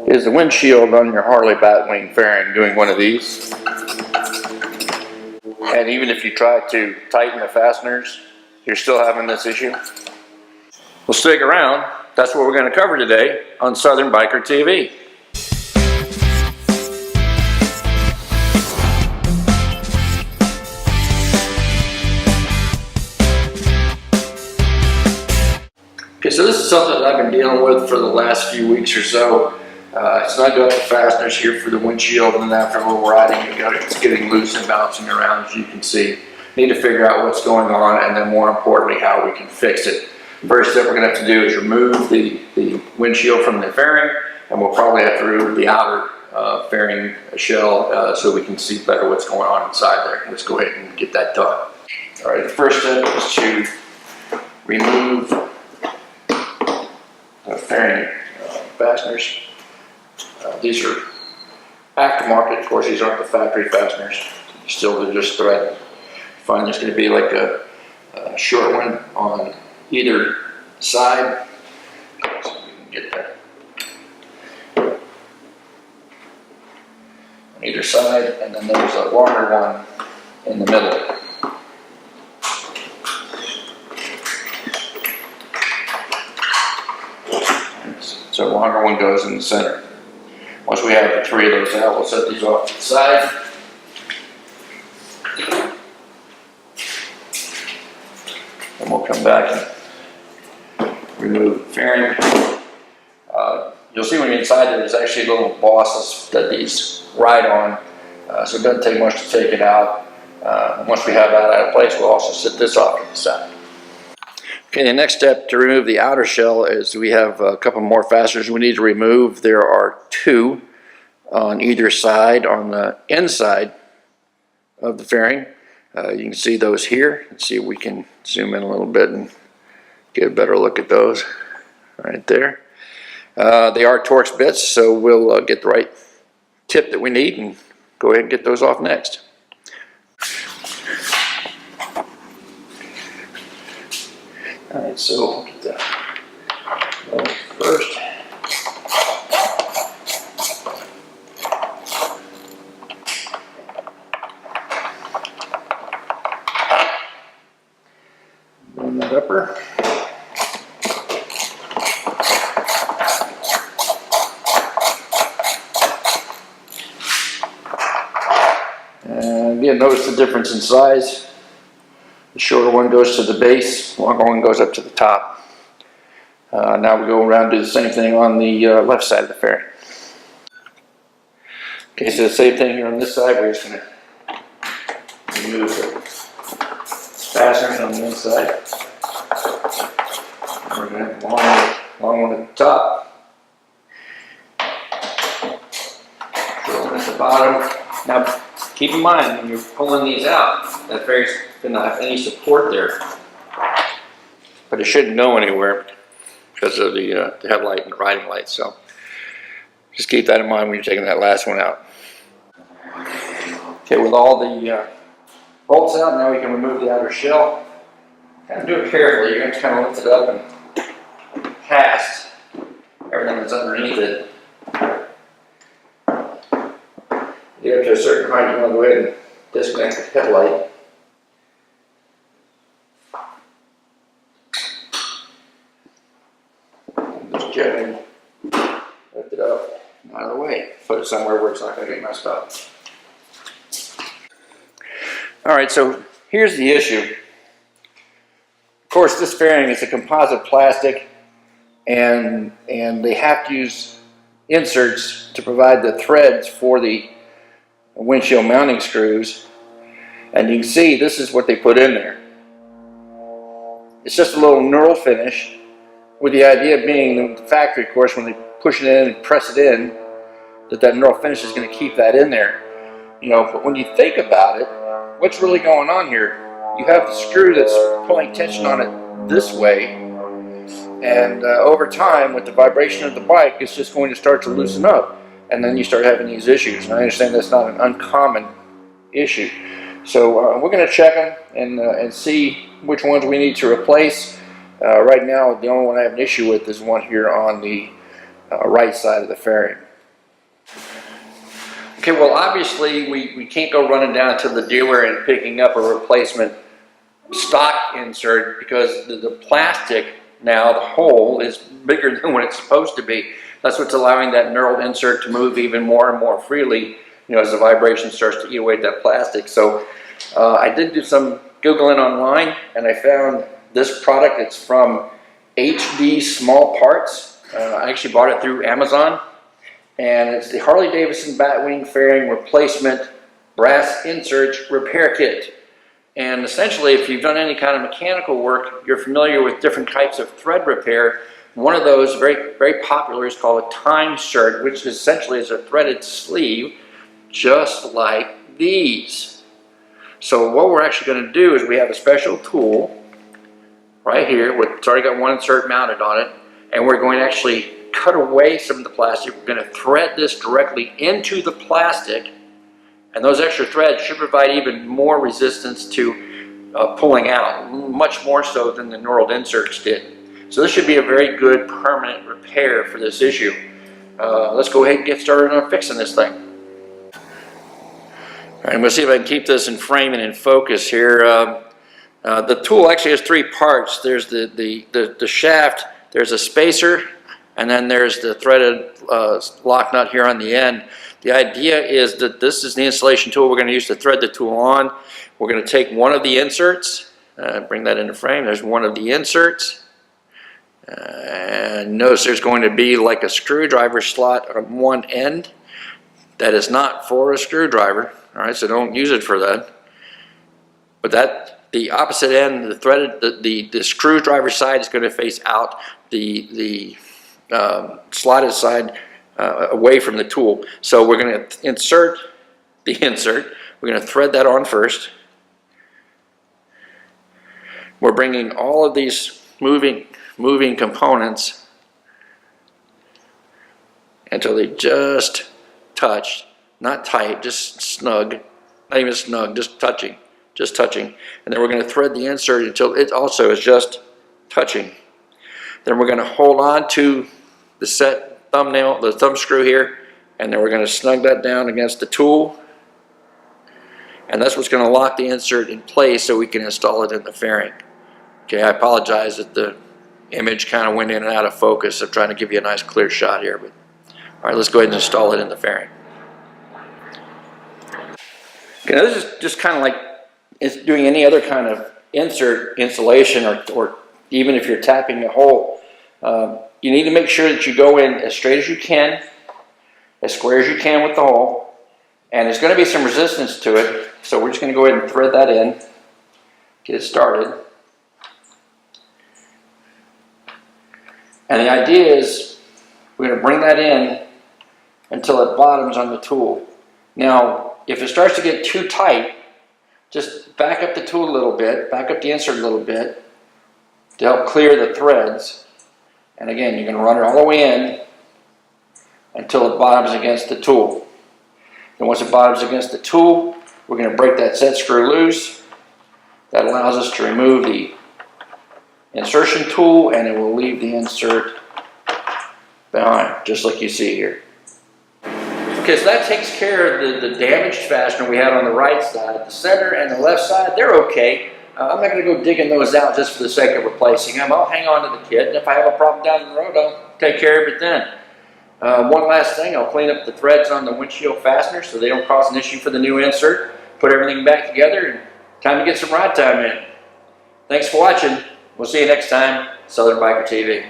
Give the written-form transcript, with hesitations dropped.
is the windshield on your Harley Batwing fairing doing one of these. And even if you try to tighten the fasteners, you're still having this issue. Well, stick around. That's what we're going to cover today on Southern Biker TV. Okay, so this is something that I've been dealing with for the last few weeks or so. It's not got the fasteners here for the windshield, and then after a little riding, it's getting loose and bouncing around, as you can see. Need to figure out what's going on, and then more importantly, how we can fix it. First step we're going to have to do is remove the windshield from the fairing, and we'll probably have to remove the outer fairing shell so we can see better what's going on inside there. Let's go ahead and get that done. All right, the first step is to remove the fairing fasteners. These are aftermarket, of course. These aren't the factory fasteners. Still, they're just thread. Find there's going to be like a short one on either side. So we can get there. On either side, and then there's a longer one in the middle. So the longer one goes in the center. Once we have the three of those out, we'll set these off to the side. And we'll come back and remove the fairing. You'll see when you're inside there's actually little bosses that these ride on, so it doesn't take much to take it out. Once we have that out of place, we'll also set this off to the side. Okay, the next step to remove the outer shell is we have a couple more fasteners we need to remove. There are two on either side on the inside of the fairing. You can see those here. Let's see if we can zoom in a little bit and get a better look at those right there. They are Torx bits, so we'll get the right tip that we need and go ahead and get those off next. Alright, so we'll get that first. Bring that upper. And again, notice the difference in size. The shorter one goes to the base, the longer one goes up to the top. Now we go around and do the same thing on the left side of the fairing. Okay, so the same thing here on this side. We're just going to remove the fasteners on the inside. And we're going to have a long one at the top. Short one at the bottom. Now, keep in mind when you're pulling these out, that fairing's going to have any support there, but it shouldn't go anywhere because of the headlight and the riding light. So just keep that in mind when you're taking that last one out. Okay, with all the bolts out, now we can remove the outer shell. Kind of do it carefully. You're going to kind of lift it up and cast everything that's underneath it. You get up to a certain height, you want to go ahead and disconnect the headlight. Just gently lift it up out of the way. Put it somewhere where it's not going to get messed up. Alright, so here's the issue. Of course, this fairing is a composite plastic, and they have to use inserts to provide the threads for the windshield mounting screws, and you can see this is what they put in there. It's just a little knurl finish, with the idea being the factory, of course, when they push it in and press it in, that knurl finish is going to keep that in there. You know, but when you think about it, what's really going on here? You have the screw that's pulling tension on it this way, and over time, with the vibration of the bike, it's just going to start to loosen up. And then you start having these issues. And I understand that's not an uncommon issue. So we're going to check them and see which ones we need to replace. Right now, the only one I have an issue with is one here on the right side of the fairing. Okay, well obviously we can't go running down to the dealer and picking up a replacement stock insert, because the plastic now, the hole is bigger than what it's supposed to be. That's what's allowing that knurled insert to move even more and more freely, you know, as the vibration starts to eat away at that plastic. So I did do some Googling online, and I found this product. It's from HD Small Parts. I actually bought it through Amazon, and it's the Harley Batwing fairing replacement brass insert repair kit. And essentially, if you've done any kind of mechanical work, you're familiar with different types of thread repair. One of those, very popular, is called a time shirt, which essentially is a threaded sleeve, just like these. So what we're actually going to do is we have a special tool right here. It's already got one insert mounted on it, and we're going to actually cut away some of the plastic. We're going to thread this directly into the plastic, and those extra threads should provide even more resistance to pulling out, much more so than the knurled inserts did. So this should be a very good permanent repair for this issue. Let's go ahead and get started on fixing this thing. All right, we'll see if I can keep this in frame and in focus here. The tool actually has three parts. There's the shaft, there's a spacer, and then there's the threaded lock nut here on the end. The idea is that this is the installation tool we're going to use to thread the tool on. We're going to take one of the inserts, bring that into frame. There's one of the inserts. And notice there's going to be like a screwdriver slot on one end. That is not for a screwdriver. All right, so don't use it for that. But the opposite end, the threaded, the screwdriver side is going to face out. The slotted side away from the tool. So we're going to insert the insert. We're going to thread that on first. We're bringing all of these moving components until they just touch, not tight, just snug, not even snug, just touching. And then we're going to thread the insert until it also is just touching. Then we're going to hold on to the set thumbnail, the thumb screw here, and then we're going to snug that down against the tool, and that's what's going to lock the insert in place so we can install it in the fairing. Okay, I apologize that the image kind of went in and out of focus. I'm trying to give you a nice clear shot here, but all right, let's go ahead and install it in the fairing. Okay, now this is just kind of like it's doing any other kind of insert installation, or even if you're tapping a hole. You need to make sure that you go in as straight as you can, as square as you can with the hole, and there's going to be some resistance to it, so we're just going to go ahead and thread that in, get it started. And the idea is we're going to bring that in until it bottoms on the tool. Now, if it starts to get too tight, just back up the tool a little bit, back up the insert a little bit to help clear the threads. And again, you're going to run it all the way in until it bottoms against the tool. And once it bottoms against the tool, we're going to break that set screw loose. That allows us to remove the insertion tool, and it will leave the insert behind, just like you see here. Okay, so that takes care of the damaged fastener we had on the right side. The center and the left side, they're okay. I'm not going to go digging those out just for the sake of replacing them. I'll hang on to the kit, and if I have a problem down the road, I'll take care of it then. One last thing, I'll clean up the threads on the windshield fasteners so they don't cause an issue for the new insert. Put everything back together, and time to get some ride time in. Thanks for watching. We'll see you next time. Southern Biker TV.